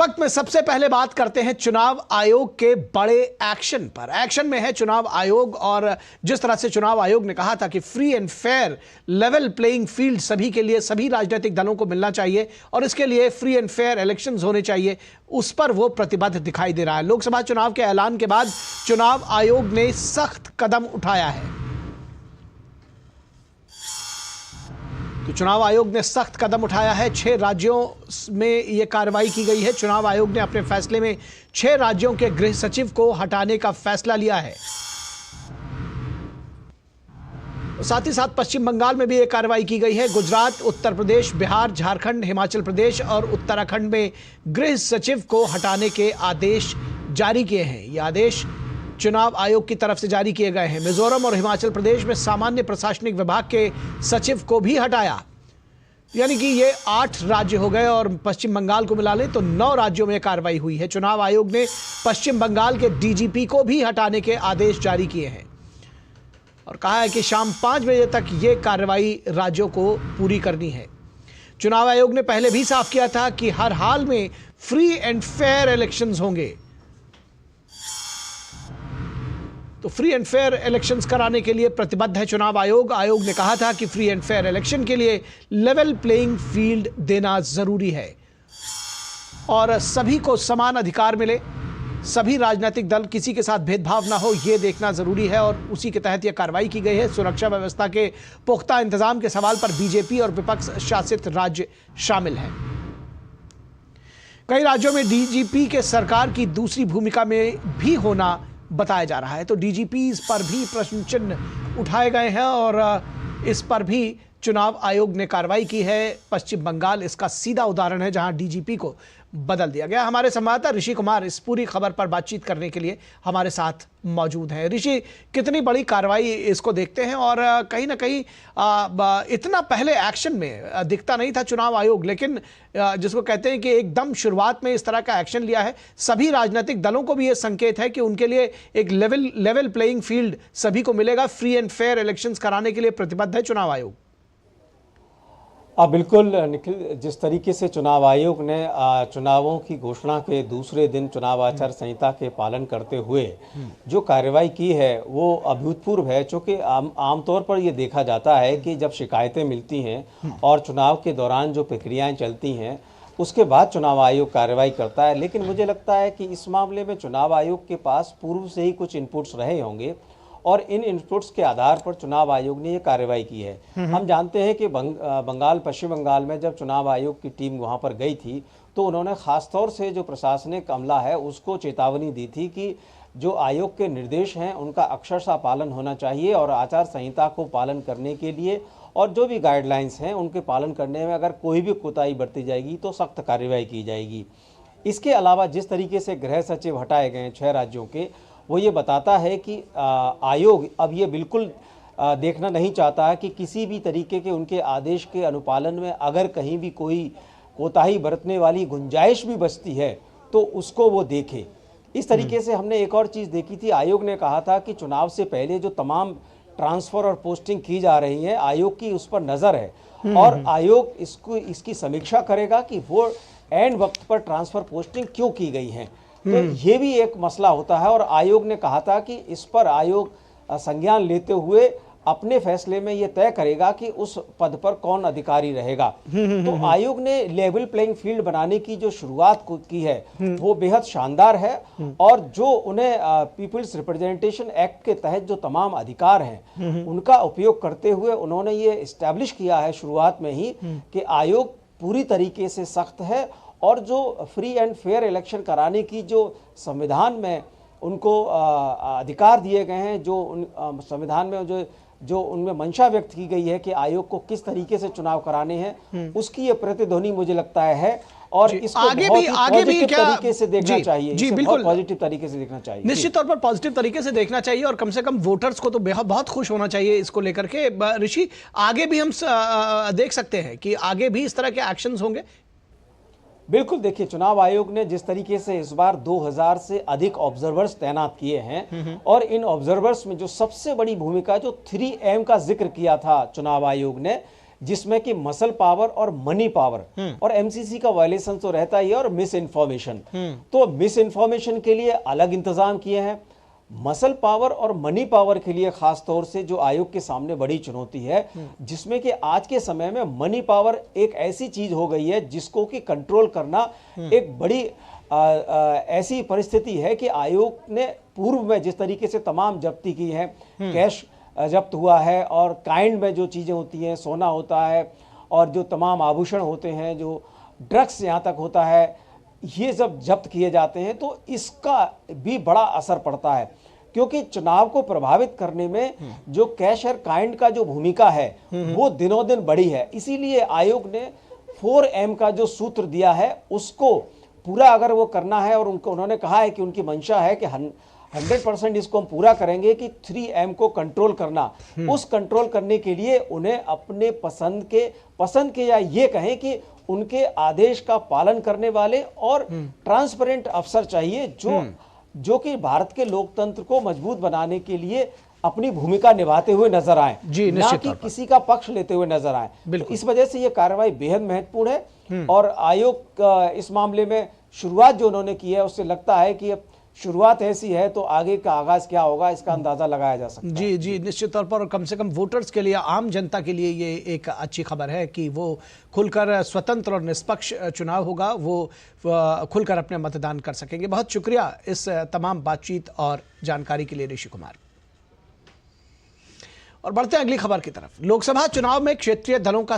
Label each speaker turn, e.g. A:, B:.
A: वक्त में सबसे पहले बात करते हैं चुनाव आयोग के बड़े एक्शन पर। एक्शन में है चुनाव आयोग और जिस तरह से चुनाव आयोग ने कहा था कि free and fair level playing field सभी के लिए, सभी राजनीतिक दलों को मिलना चाहिए और इसके लिए फ्री एंड फेयर इलेक्शंस होने चाहिए, उस पर वो प्रतिबद्ध दिखाई दे रहा है। लोकसभा चुनाव के ऐलान के बाद चुनाव आयोग ने सख्त कदम उठाया है। तो चुनाव आयोग ने सख्त कदम उठाया है। 6 राज्यों में यह कार्रवाई की गई है। चुनाव आयोग ने अपने फैसले में 6 राज्यों के गृह सचिव को हटाने का फैसला लिया है। साथ ही साथ पश्चिम बंगाल में भी यह कार्रवाई की गई है। गुजरात, उत्तर प्रदेश, बिहार, झारखंड, हिमाचल प्रदेश और उत्तराखंड में गृह सचिव को हटाने के आदेश जारी किए हैं। ये आदेश चुनाव आयोग की तरफ से जारी किए गए हैं। मिजोरम और हिमाचल प्रदेश में सामान्य प्रशासनिक विभाग के सचिव को भी हटाया, यानी कि ये 8 राज्य हो गए और पश्चिम बंगाल को मिला लें तो 9 राज्यों में कार्रवाई हुई है। चुनाव आयोग ने पश्चिम बंगाल के डीजीपी को भी हटाने के आदेश जारी किए हैं और कहा है कि शाम 5 बजे तक ये कार्रवाई राज्यों को पूरी करनी है। चुनाव आयोग ने पहले भी साफ किया था कि हर हाल में फ्री एंड फेयर इलेक्शंस होंगे। तो फ्री एंड फेयर इलेक्शंस कराने के लिए प्रतिबद्ध है चुनाव आयोग। आयोग ने कहा था कि फ्री एंड फेयर इलेक्शन के लिए लेवल प्लेइंग फील्ड देना जरूरी है और सभी को समान अधिकार मिले, सभी राजनीतिक दल किसी के साथ भेदभाव ना हो, यह देखना जरूरी है और उसी के तहत यह कार्रवाई की गई है। सुरक्षा व्यवस्था के पुख्ता इंतजाम के सवाल पर बीजेपी और विपक्ष शासित राज्य शामिल हैं। कई राज्यों में डीजीपी के सरकार की दूसरी भूमिका में भी होना बताया जा रहा है। तो डीजीपी पर भी प्रश्न चिन्ह उठाए गए हैं और इस पर भी चुनाव आयोग ने कार्रवाई की है। पश्चिम बंगाल इसका सीधा उदाहरण है जहां डीजीपी को बदल दिया गया। हमारे संवाददाता ऋषि कुमार इस पूरी खबर पर बातचीत करने के लिए हमारे साथ मौजूद हैं। ऋषि, कितनी बड़ी कार्रवाई इसको देखते हैं और कहीं ना कहीं इतना पहले एक्शन में दिखता नहीं था चुनाव आयोग, लेकिन जिसको कहते हैं कि एकदम शुरुआत में इस तरह का एक्शन लिया है। सभी राजनीतिक दलों को भी यह संकेत है कि उनके लिए एक लेवल प्लेइंग फील्ड सभी को मिलेगा। फ्री एंड फेयर इलेक्शंस कराने के लिए प्रतिबद्ध है चुनाव आयोग।
B: बिल्कुल निखिल, जिस तरीके से चुनाव आयोग ने चुनावों की घोषणा के दूसरे दिन चुनाव आचार संहिता के पालन करते हुए जो कार्रवाई की है वो अभूतपूर्व है। चूँकि आमतौर पर ये देखा जाता है कि जब शिकायतें मिलती हैं और चुनाव के दौरान जो प्रक्रियाएं चलती हैं उसके बाद चुनाव आयोग कार्रवाई करता है, लेकिन मुझे लगता है कि इस मामले में चुनाव आयोग के पास पूर्व से ही कुछ इनपुट्स रहे होंगे और इन इनपुट्स के आधार पर चुनाव आयोग ने ये कार्रवाई की है। हम जानते हैं कि पश्चिम बंगाल में जब चुनाव आयोग की टीम वहां पर गई थी तो उन्होंने खासतौर से जो प्रशासनिक अमला है उसको चेतावनी दी थी कि जो आयोग के निर्देश हैं उनका अक्षरशः पालन होना चाहिए और आचार संहिता को पालन करने के लिए और जो भी गाइडलाइंस हैं उनके पालन करने में अगर कोई भी कोताही बरती जाएगी तो सख्त कार्रवाई की जाएगी। इसके अलावा जिस तरीके से गृह सचिव हटाए गए 6 राज्यों के, वो ये बताता है कि आयोग अब ये बिल्कुल देखना नहीं चाहता है कि किसी भी तरीके के उनके आदेश के अनुपालन में अगर कहीं भी कोई कोताही बरतने वाली गुंजाइश भी बचती है तो उसको वो देखे। इस तरीके से हमने एक और चीज़ देखी थी। आयोग ने कहा था कि चुनाव से पहले जो तमाम ट्रांसफ़र और पोस्टिंग की जा रही है आयोग की उस पर नज़र है और आयोग इसकी समीक्षा करेगा कि वो एंड वक्त पर ट्रांसफ़र पोस्टिंग क्यों की गई हैं। तो ये भी एक मसला होता है और आयोग ने कहा था कि इस पर आयोग संज्ञान लेते हुए अपने फैसले में ये तय करेगा कि उस पद पर कौन अधिकारी रहेगा। तो आयोग ने लेवल प्लेइंग फील्ड बनाने की जो शुरुआत की है वो बेहद शानदार है और जो उन्हें पीपल्स रिप्रेजेंटेशन एक्ट के तहत जो तमाम अधिकार हैं उनका उपयोग करते हुए उन्होंने ये इस्टेब्लिश किया है शुरुआत में ही कि आयोग पूरी तरीके से सख्त है और जो फ्री एंड फेयर इलेक्शन कराने की जो संविधान में उनको अधिकार दिए गए हैं, जो संविधान में जो उनमें मंशा व्यक्त की गई है कि आयोग को किस तरीके से चुनाव कराने हैं, उसकी ये प्रतिध्वनि मुझे लगता है और इसको
A: आगे भी क्या
B: तरीके से देखना चाहिए।
A: जी बिल्कुल
B: पॉजिटिव तरीके से देखना चाहिए,
A: निश्चित तौर पर पॉजिटिव तरीके से देखना चाहिए और कम से कम वोटर्स को तो बहुत खुश होना चाहिए इसको लेकर के। ऋषि, आगे भी हम देख सकते हैं कि आगे भी इस तरह के एक्शंस होंगे।
B: बिल्कुल, देखिए चुनाव आयोग ने जिस तरीके से इस बार 2000 से अधिक ऑब्जर्वर्स तैनात किए हैं और इन ऑब्जर्वर्स में जो सबसे बड़ी भूमिका जो 3M का जिक्र किया था चुनाव आयोग ने जिसमें कि मसल पावर और मनी पावर और एमसीसी का वायलेशन तो रहता ही है, और मिस इन्फॉर्मेशन। तो मिस इन्फॉर्मेशन के लिए अलग इंतजाम किए हैं, मसल पावर और मनी पावर के लिए खास तौर से जो आयोग के सामने बड़ी चुनौती है, जिसमें कि आज के समय में मनी पावर एक ऐसी चीज हो गई है जिसको कि कंट्रोल करना एक बड़ी ऐसी परिस्थिति है कि आयोग ने पूर्व में जिस तरीके से तमाम जब्ती की है, कैश जब्त हुआ है और काइंड में जो चीजें होती हैं, सोना होता है और जो तमाम आभूषण होते हैं, जो ड्रग्स यहाँ तक होता है, ये सब जब्त किए जाते हैं, तो इसका भी बड़ा असर पड़ता है, क्योंकि चुनाव को प्रभावित करने में जो कैश और काइंड का जो भूमिका है वो दिनों दिन बढ़ी है। इसीलिए आयोग ने 4M का जो सूत्र दिया है उसको पूरा अगर वो करना है, और उन्होंने कहा है कि उनकी मंशा है कि 100% इसको हम पूरा करेंगे कि 3M को कंट्रोल करना। उस कंट्रोल करने के लिए उन्हें अपने पसंद के या ये कहें कि उनके आदेश का पालन करने वाले और ट्रांसपेरेंट अफसर चाहिए, जो कि भारत के लोकतंत्र को मजबूत बनाने के लिए अपनी भूमिका निभाते हुए नजर आए, ना कि किसी का पक्ष लेते हुए नजर आए। तो इस वजह से ये कार्रवाई बेहद महत्वपूर्ण है, और आयोग इस मामले में शुरुआत जो उन्होंने की है उससे लगता है कि अब शुरुआत ऐसी है तो आगे का आगाज क्या होगा इसका अंदाजा लगाया जा सकता है।
A: जी जी, निश्चित तौर पर, और कम से कम वोटर्स के लिए, आम जनता के लिए ये एक अच्छी खबर है कि वो खुलकर स्वतंत्र और निष्पक्ष चुनाव होगा, वो खुलकर अपने मतदान कर सकेंगे। बहुत शुक्रिया इस तमाम बातचीत और जानकारी के लिए ऋषि कुमार। और बढ़ते हैं अगली खबर की तरफ। लोकसभा चुनाव में क्षेत्रीय दलों का